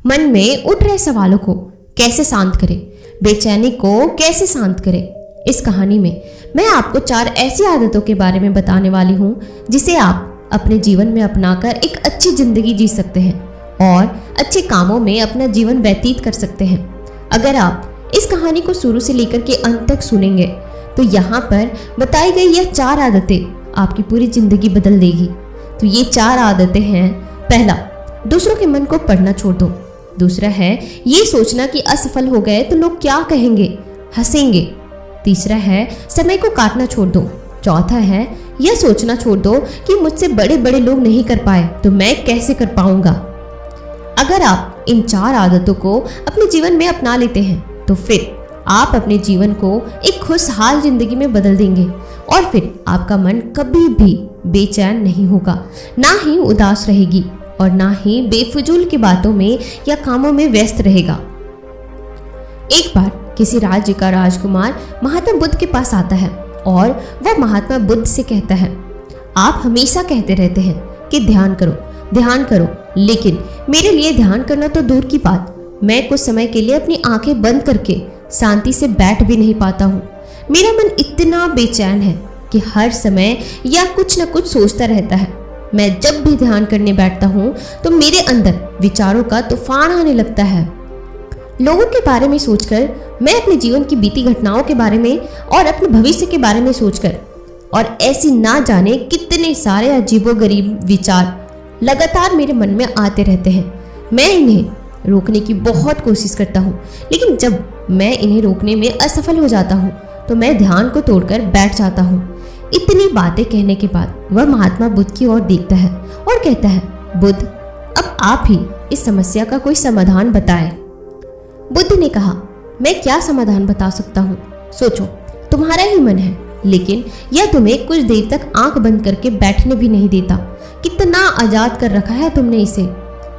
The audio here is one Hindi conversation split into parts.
मन में उठ रहे सवालों को कैसे शांत करें, बेचैनी को कैसे शांत करें। इस कहानी में मैं आपको 4 ऐसी आदतों के बारे में बताने वाली हूँ जिसे आप अपने जीवन में अपनाकर एक अच्छी जिंदगी जी सकते हैं और अच्छे कामों में अपना जीवन व्यतीत कर सकते हैं। अगर आप इस कहानी को शुरू से लेकर के अंत तक सुनेंगे तो यहाँ पर बताई गई यह 4 आदतें आपकी पूरी जिंदगी बदल देगी। तो ये 4 आदतें हैं। पहला, दूसरों के मन को पढ़ना छोड़ दो। दूसरा है ये सोचना कि असफल हो गए तो लोग क्या कहेंगे, हंसेंगे। तीसरा है समय को काटना छोड़ दो। चौथा है यह सोचना छोड़ दो कि मुझसे बड़े बड़े लोग नहीं कर पाए तो मैं कैसे कर पाऊंगा। अगर आप इन 4 आदतों को अपने जीवन में अपना लेते हैं तो फिर आप अपने जीवन को एक खुशहाल जिंदगी में बदल देंगे और फिर आपका मन कभी भी बेचैन नहीं होगा, ना ही उदास रहेगी और ना ही बेफिजूल की बातों में या कामों में व्यस्त रहेगा। एक बार किसी राज्य का राजकुमार महात्मा बुद्ध के पास आता है और वह महात्मा बुद्ध से कहता है, आप हमेशा कहते रहते हैं कि ध्यान करो, लेकिन मेरे लिए ध्यान करना तो दूर की बात, मैं कुछ समय के लिए अपनी आंखें बंद करके शांति से बैठ भी नहीं पाता हूँ। मेरा मन इतना बेचैन है कि हर समय या कुछ न कुछ सोचता रहता है। मैं जब भी ध्यान करने बैठता हूँ तो मेरे अंदर विचारों का तूफान आने लगता है। लोगों के बारे में सोचकर, मैं अपने जीवन की बीती घटनाओं के बारे में और अपने भविष्य के बारे में सोचकर, और ऐसी ना जाने कितने सारे अजीबोगरीब विचार लगातार मेरे मन में आते रहते हैं। मैं इन्हें रोकने की बहुत कोशिश करता हूँ, लेकिन जब मैं इन्हें रोकने में असफल हो जाता हूँ तो मैं ध्यान को तोड़कर बैठ जाता हूँ। इतनी बातें कहने के बाद वह महात्मा बुद्ध की ओर देखता है और कहता है, बुद्ध, अब आप ही इस समस्या का कोई समाधान बताएं। बुद्ध ने कहा, मैं क्या समाधान बता सकता हूँ, सोचो, तुम्हारा ही मन है, लेकिन यह तुम्हें कुछ देर तक आंख बंद करके बैठने भी नहीं देता। कितना आजाद कर रखा है तुमने इसे।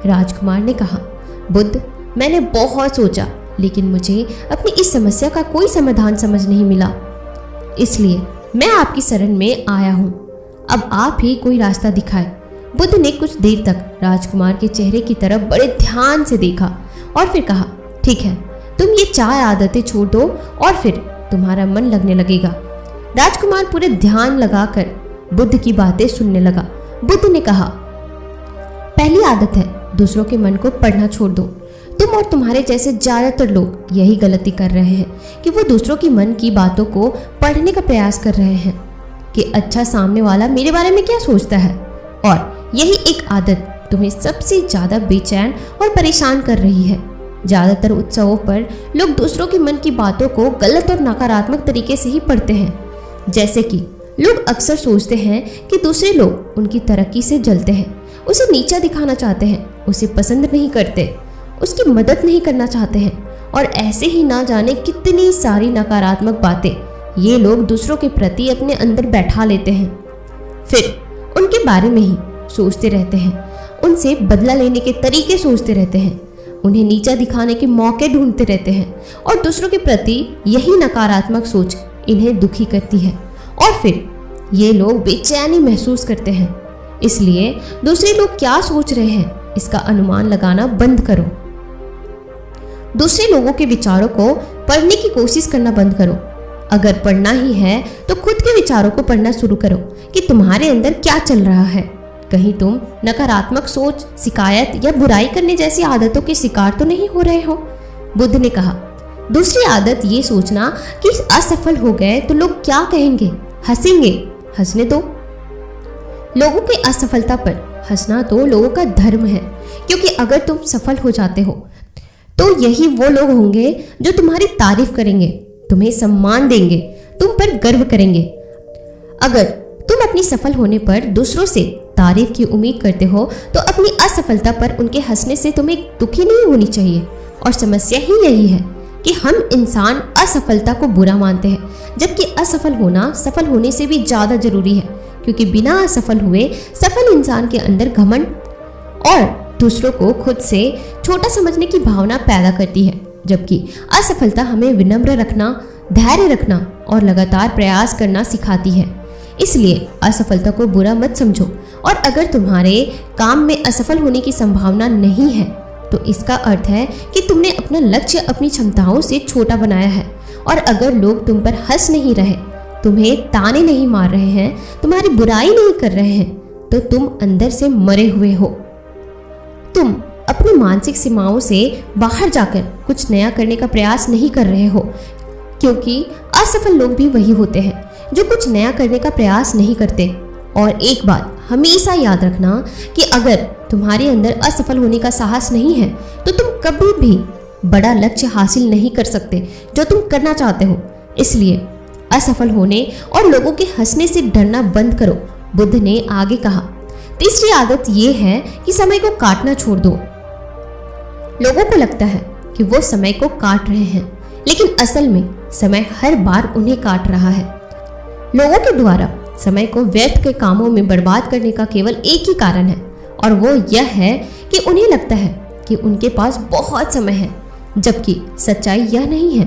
राजकुमार ने कहा, बुद्ध, मैंने बहुत सोचा, लेकिन मुझे अपनी इस समस्या का कोई समाधान समझ नहीं मिला, इसलिए मैं आपकी शरण में आया हूँ। अब आप ही कोई रास्ता दिखाएं। बुद्ध ने कुछ देर तक राजकुमार के चेहरे की तरफ बड़े ध्यान से देखा और फिर कहा, ठीक है, तुम ये 4 आदतें छोड़ दो और फिर तुम्हारा मन लगने लगेगा। राजकुमार पूरे ध्यान लगाकर बुद्ध की बातें सुनने लगा। बुद्ध ने कहा, पहली आदत है दूसरों के मन को पढ़ना छोड़ दो। तुम और तुम्हारे जैसे ज्यादातर लोग यही गलती कर रहे हैं कि वो दूसरों की मन की बातों को पढ़ने का प्रयास कर रहे हैं कि अच्छा, सामने वाला मेरे बारे में क्या सोचता है, और यही एक आदत तुम्हें सबसे ज्यादा बेचैन और परेशान कर रही है। ज्यादातर उत्सवों पर लोग दूसरों के मन की बातों को गलत और नकारात्मक तरीके से ही पढ़ते हैं। जैसे कि लोग अक्सर सोचते हैं कि दूसरे लोग उनकी तरक्की से जलते हैं, उसे नीचा दिखाना चाहते हैं, उसे पसंद नहीं करते, उसकी मदद नहीं करना चाहते हैं, और ऐसे ही ना जाने कितनी सारी नकारात्मक बातें ये लोग दूसरों के प्रति अपने अंदर बैठा लेते हैं। फिर उनके बारे में ही सोचते रहते हैं, उनसे बदला लेने के तरीके सोचते रहते हैं, उन्हें नीचा दिखाने के मौके ढूंढते रहते हैं, और दूसरों के प्रति यही नकारात्मक सोच इन्हें दुखी करती है और फिर ये लोग बेचैनी महसूस करते हैं। इसलिए दूसरे लोग क्या सोच रहे हैं इसका अनुमान लगाना बंद करो। दूसरे लोगों के विचारों को पढ़ने की कोशिश करना बंद करो। अगर पढ़ना ही है तो खुद के विचारों को पढ़ना शुरू करो कि तुम्हारे अंदर क्या चल रहा है। कहीं तुम नकारात्मक सोच, शिकायत या बुराई करने जैसी आदतों के शिकार तो नहीं हो रहे हो। बुद्ध ने कहा, दूसरी आदत ये सोचना कि असफल हो गए तो लोग क्या कहेंगे, हंसेंगे, हंसने दो। लोगों की असफलता पर हंसना तो लोगों का धर्म है, क्योंकि अगर तुम सफल हो जाते हो तो यही वो लोग होंगे जो तुम्हारी तारीफ करेंगे, तुम्हें सम्मान देंगे, तुम पर गर्व करेंगे। अगर तुम अपनी सफल होने पर दूसरों से तारीफ की उम्मीद करते हो तो अपनी असफलता पर उनके हंसने से तुम्हें दुखी नहीं होनी चाहिए। और समस्या ही यही है कि हम इंसान असफलता को बुरा मानते हैं, जबकि असफल होना सफल होने से भी ज्यादा जरूरी है, क्योंकि बिना असफल हुए सफल इंसान के अंदर घमंड और दूसरों को खुद से छोटा समझने की भावना पैदा करती है, जबकि असफलता हमें विनम्र रखना, धैर्य रखना और लगातार प्रयास करना सिखाती है। इसलिए असफलता को बुरा मत समझो, और अगर तुम्हारे काम में असफल होने की संभावना नहीं है तो इसका अर्थ है कि तुमने अपना लक्ष्य अपनी क्षमताओं से छोटा बनाया है। और अगर लोग तुम पर हंस नहीं रहे, तुम्हें ताने नहीं मार रहे हैं, तुम्हारी बुराई नहीं कर रहे हैं, तो तुम अंदर से मरे हुए हो। तुम अपनी मानसिक सीमाओं से बाहर जाकर कुछ नया करने का प्रयास नहीं कर रहे हो, क्योंकि असफल लोग भी वही होते हैं जो कुछ नया करने का प्रयास नहीं करते। और एक बात हमेशा याद रखना कि अगर तुम्हारे अंदर असफल होने का साहस नहीं है तो तुम कभी भी बड़ा लक्ष्य हासिल नहीं कर सकते जो तुम करना चाहते हो। इसलिए असफल होने और लोगों के हंसने से डरना बंद करो। बुद्ध ने आगे कहा, तीसरी आदत ये है कि समय को काटना छोड़ दो। लोगों को लगता है कि वो समय को काट रहे हैं, लेकिन असल में समय हर बार उन्हें काट रहा है। लोगों के द्वारा समय को व्यर्थ के कामों में बर्बाद करने का केवल एक ही कारण है, और वो यह है कि उन्हें लगता है कि उनके पास बहुत समय है, जबकि सच्चाई यह नहीं है।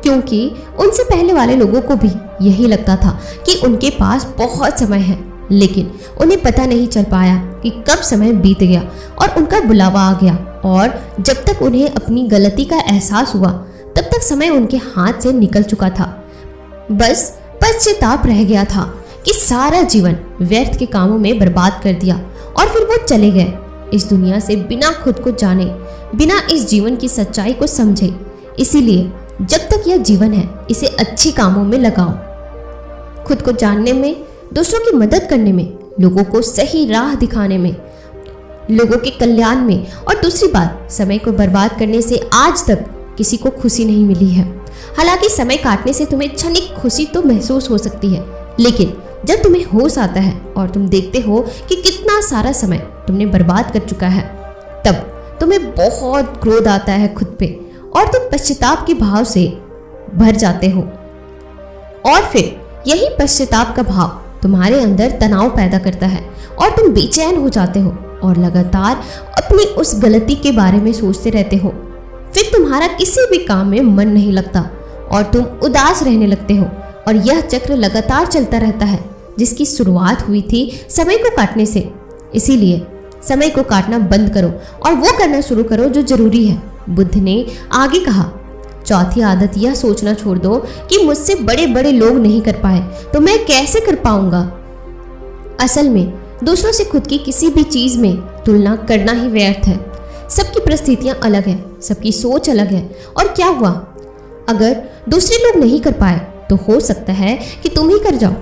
क्योंकि उनसे पहले वाले लोगों को भी यही लगता था कि उनके पास बहुत समय है, लेकिन उन्हें पता नहीं चल पाया कि कब समय बीत गया और उनका बुलावा आ गया। और जब तक उन्हें अपनी गलती का एहसास हुआ, तब तक समय उनके हाथ से निकल चुका था। बस पश्चाताप रह गया था कि सारा जीवन व्यर्थ के कामों में बर्बाद कर दिया, और फिर वो चले गए इस दुनिया से बिना खुद को जाने, बिना इस जीवन की सच्चाई को समझे। इसीलिए जब तक यह जीवन है, इसे अच्छे कामों में लगाओ, खुद को जानने में, दूसरों की मदद करने में, लोगों को सही राह दिखाने में, लोगों के कल्याण में। और दूसरी बात, समय को बर्बाद करने से आज तक किसी को खुशी नहीं मिली है। हालांकि समय काटने से तुम्हें क्षणिक खुशी तो महसूस हो सकती है, लेकिन जब तुम्हें होश आता है और तुम देखते हो कि कितना सारा समय तुमने बर्बाद कर चुका है, तब तुम्हें बहुत क्रोध आता है खुद पे, और तुम पश्चाताप के भाव से भर जाते हो। और फिर यही पश्चाताप का भाव तुम्हारे अंदर तनाव पैदा करता है, और तुम बेचैन हो जाते हो और लगातार अपनी उस गलती के बारे में सोचते रहते हो। फिर तुम्हारा किसी भी काम में मन नहीं लगता और तुम उदास रहने लगते हो, और यह चक्र लगातार चलता रहता है, जिसकी शुरुआत हुई थी समय को काटने से। इसीलिए समय को काटना बंद करो और वो करना शुरू करो जो जरूरी है। बुद्ध ने आगे कहा, चौथी आदत यह सोचना छोड़ दो कि मुझसे बड़े बड़े लोग नहीं कर पाए तो मैं कैसे कर पाऊंगा। असल में दूसरों से खुद की किसी भी चीज में तुलना करना ही व्यर्थ है। सबकी परिस्थितियां अलग है, सबकी सोच अलग है, और क्या हुआ अगर दूसरे लोग नहीं कर पाए तो हो सकता है कि तुम ही कर जाओ,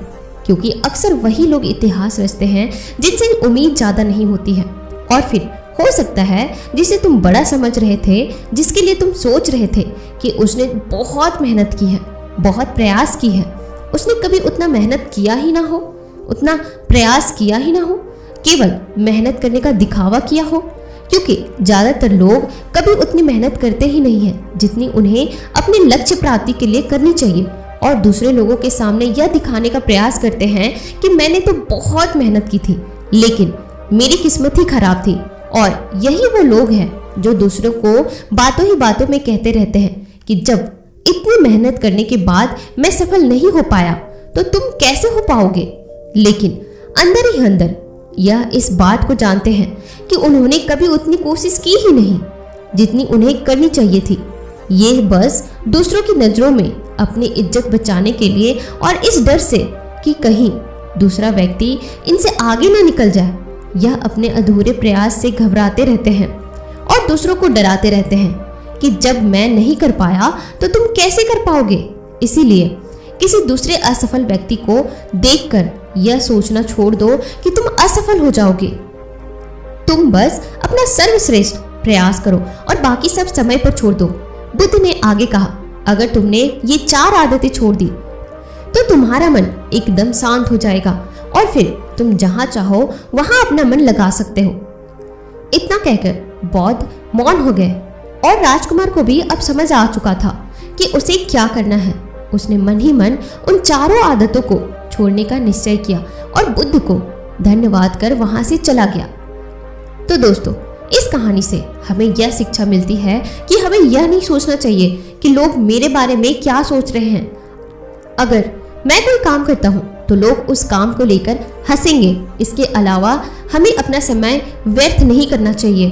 क्योंकि अक्सर वही लोग इतिहास रचते हैं जिनसे उम्मीद ज्यादा नहीं होती है। और फिर हो सकता है जिसे तुम बड़ा समझ रहे थे, जिसके लिए तुम सोच रहे थे कि उसने बहुत मेहनत की है, बहुत प्रयास की है, उसने कभी उतना मेहनत किया ही ना हो, उतना प्रयास किया ही ना हो, केवल मेहनत करने का दिखावा किया हो। क्योंकि ज्यादातर लोग कभी उतनी मेहनत करते ही नहीं हैं जितनी उन्हें अपने लक्ष्य प्राप्ति के लिए करनी चाहिए, और दूसरे लोगों के सामने यह दिखाने का प्रयास करते हैं कि मैंने तो बहुत मेहनत की थी, लेकिन मेरी किस्मत ही खराब थी। और यही वो लोग हैं जो दूसरों को बातों ही बातों में कहते रहते हैं कि जब इतनी मेहनत करने के बाद मैं सफल नहीं हो पाया तो तुम कैसे हो पाओगे। लेकिन अंदर ही अंदर यह इस बात को जानते हैं कि उन्होंने कभी उतनी कोशिश की ही नहीं जितनी उन्हें करनी चाहिए थी। ये बस दूसरों की नजरों में अपनी इज्जत बचाने के लिए, और इस डर से कि कहीं दूसरा व्यक्ति इनसे आगे ना निकल जाए, यह अपने अधूरे प्रयास से घबराते रहते हैं और दूसरों को डराते रहते हैं कि जब मैं नहीं कर पाया तो तुम कैसे कर पाओगे। इसीलिए किसी दूसरे असफल व्यक्ति को देखकर यह सोचना छोड़ दो कि तुम असफल हो जाओगे। तुम बस अपना सर्वश्रेष्ठ प्रयास करो और बाकी सब समय पर छोड़ दो। बुद्ध ने आगे कहा, अगर तुमने ये 4 आदतें छोड़ दी तो तुम्हारा मन एकदम शांत हो जाएगा, और फिर तुम जहां चाहो वहां अपना मन लगा सकते हो। इतना कहकर बौद्ध मौन हो गए, और राजकुमार को भी अब समझ आ चुका था कि उसे क्या करना है। उसने मन ही मन उन 4 आदतों को छोड़ने का निश्चय किया और बुद्ध को धन्यवाद कर वहां से चला गया। तो दोस्तों, इस कहानी से हमें यह शिक्षा मिलती है कि हमें यह नहीं सोचना चाहिए कि लोग मेरे बारे में क्या सोच रहे हैं। अगर मैं कोई काम करता हूँ तो लोग उस काम को लेकर हंसेंगे। इसके अलावा हमें अपना समय व्यर्थ नहीं करना चाहिए।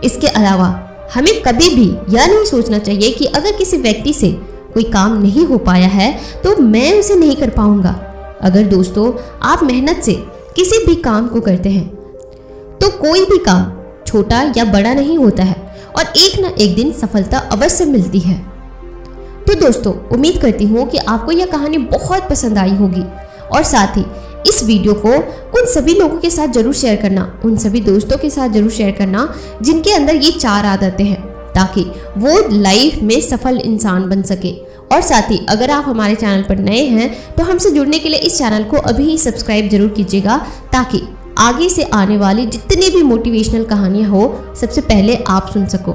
इसके अलावा हमें कभी भी यह नहीं सोचना चाहिए कि अगर किसी व्यक्ति से कोई काम नहीं हो पाया है तो मैं उसे नहीं कर पाऊंगा। अगर दोस्तों आप मेहनत से किसी भी काम को करते हैं तो कोई भी काम छोटा या बड़ा नहीं होता है और एक ना एक दिन सफलता अवश्य मिलती है। तो दोस्तों उम्मीद करती हूँ कि आपको यह कहानी बहुत पसंद आई होगी और साथ ही इस वीडियो को उन सभी लोगों के साथ जरूर शेयर करना, उन सभी दोस्तों के साथ जरूर शेयर करना जिनके अंदर ये 4 आदतें हैं, ताकि वो लाइफ में सफल इंसान बन सके। और साथ ही अगर आप हमारे चैनल पर नए हैं तो हमसे जुड़ने के लिए इस चैनल को अभी ही सब्सक्राइब जरूर कीजिएगा, ताकि आगे से आने वाली जितनी भी मोटिवेशनल कहानियाँ हो सबसे पहले आप सुन सको।